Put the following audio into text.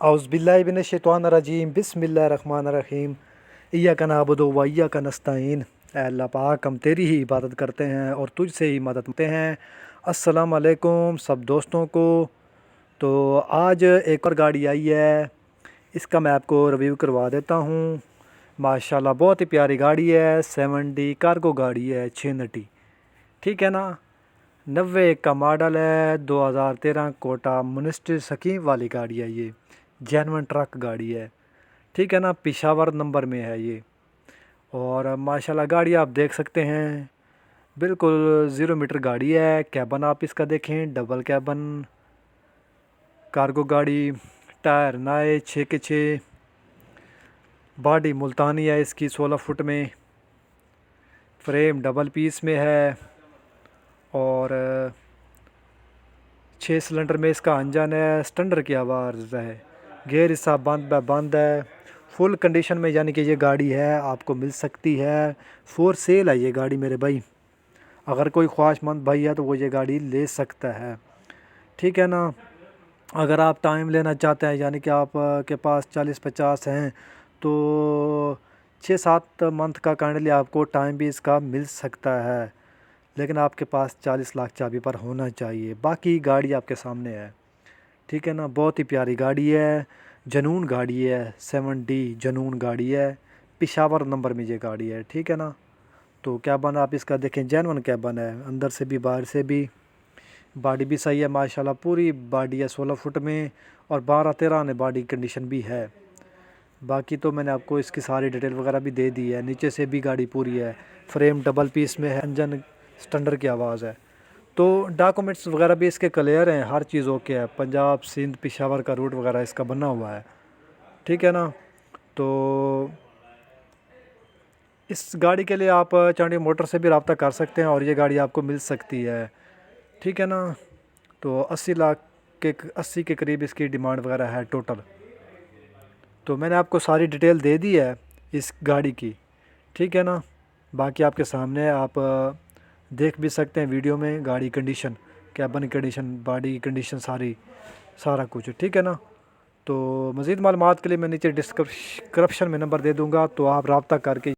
اعوذ باللہ من الشیطان الرجیم بسم اللہ الرحمن الرحیم ایاک نعبد و ایاک نستعین۔ اے اللہ پاک، ہم تیری ہی عبادت کرتے ہیں اور تجھ سے ہی مدد مانگتے ہیں۔ السلام علیکم سب دوستوں کو۔ تو آج ایک اور گاڑی آئی ہے، اس کا میں آپ کو ریویو کروا دیتا ہوں۔ ماشاءاللہ بہت ہی پیاری گاڑی ہے، 7D کارگو گاڑی ہے، 6 نٹی، ٹھیک ہے نا۔ 91 کا ماڈل ہے، 2013 کوٹا منسٹر سکیم والی گاڑی ہے، یہ جینون ٹرک گاڑی ہے، ٹھیک ہے نا۔ پشاور نمبر میں ہے یہ، اور ماشاءاللہ گاڑی آپ دیکھ سکتے ہیں، بالکل 0 میٹر گاڑی ہے۔ کیبن آپ اس کا دیکھیں، ڈبل کیبن کارگو گاڑی، ٹائر نئے 6 کے 6، باڈی ملتانی ہے اس کی 16 فٹ میں، فریم ڈبل پیس میں ہے، اور 6 سلنڈر میں اس کا انجن ہے، سٹنڈر کی آواز ہے، گیئر حصہ بند ہے، فل کنڈیشن میں، یعنی کہ یہ گاڑی ہے آپ کو مل سکتی ہے، فور سیل ہے یہ گاڑی میرے بھائی۔ اگر کوئی خواہش مند بھائی ہے تو وہ یہ گاڑی لے سکتا ہے، ٹھیک ہے نا۔ اگر آپ ٹائم لینا چاہتے ہیں، یعنی کہ آپ کے پاس 40-50 ہیں، تو 6-7 منتھ کا کائنڈلی آپ کو ٹائم بھی اس کا مل سکتا ہے، لیکن آپ کے پاس 40 لاکھ چابی پر ہونا چاہیے۔ باقی گاڑی آپ کے سامنے ہے، ٹھیک ہے نا۔ بہت ہی پیاری گاڑی ہے، جنون گاڑی ہے، 7D جنون گاڑی ہے، پشاور نمبر میں یہ گاڑی ہے، ٹھیک ہے نا۔ تو کیبن آپ اس کا دیکھیں، جینون کیبن ہے، اندر سے بھی باہر سے بھی، باڈی بھی صحیح ہے ماشاءاللہ، پوری باڈی ہے 16 فٹ میں، اور 12-13 نے باڈی کنڈیشن بھی ہے۔ باقی تو میں نے آپ کو اس کی ساری ڈیٹیل وغیرہ بھی دے دی ہے، نیچے سے بھی گاڑی پوری ہے، فریم ڈبل پیس میں ہے، انجن سٹنڈر کی آواز ہے۔ تو ڈاکومنٹس وغیرہ بھی اس کے کلیئر ہیں، ہر چیز اوکے ہے، پنجاب سندھ پشاور کا روٹ وغیرہ اس کا بنا ہوا ہے، ٹھیک ہے نا۔ تو اس گاڑی کے لیے آپ چانڈی موٹر سے بھی رابطہ کر سکتے ہیں، اور یہ گاڑی آپ کو مل سکتی ہے، ٹھیک ہے نا۔ تو 80 کے قریب اس کی ڈیمانڈ وغیرہ ہے ٹوٹل۔ تو میں نے آپ کو ساری ڈیٹیل دے دی ہے اس گاڑی کی، ٹھیک ہے نا۔ باقی آپ کے سامنے ہے، آپ دیکھ بھی سکتے ہیں ویڈیو میں گاڑی condition, cabin condition, body condition, سارا کچھ، ٹھیک ہے نا۔ تو مزید معلومات کے لیے میں نیچے ڈسکرپشن میں نمبر دے دوں گا، تو آپ رابطہ کر کے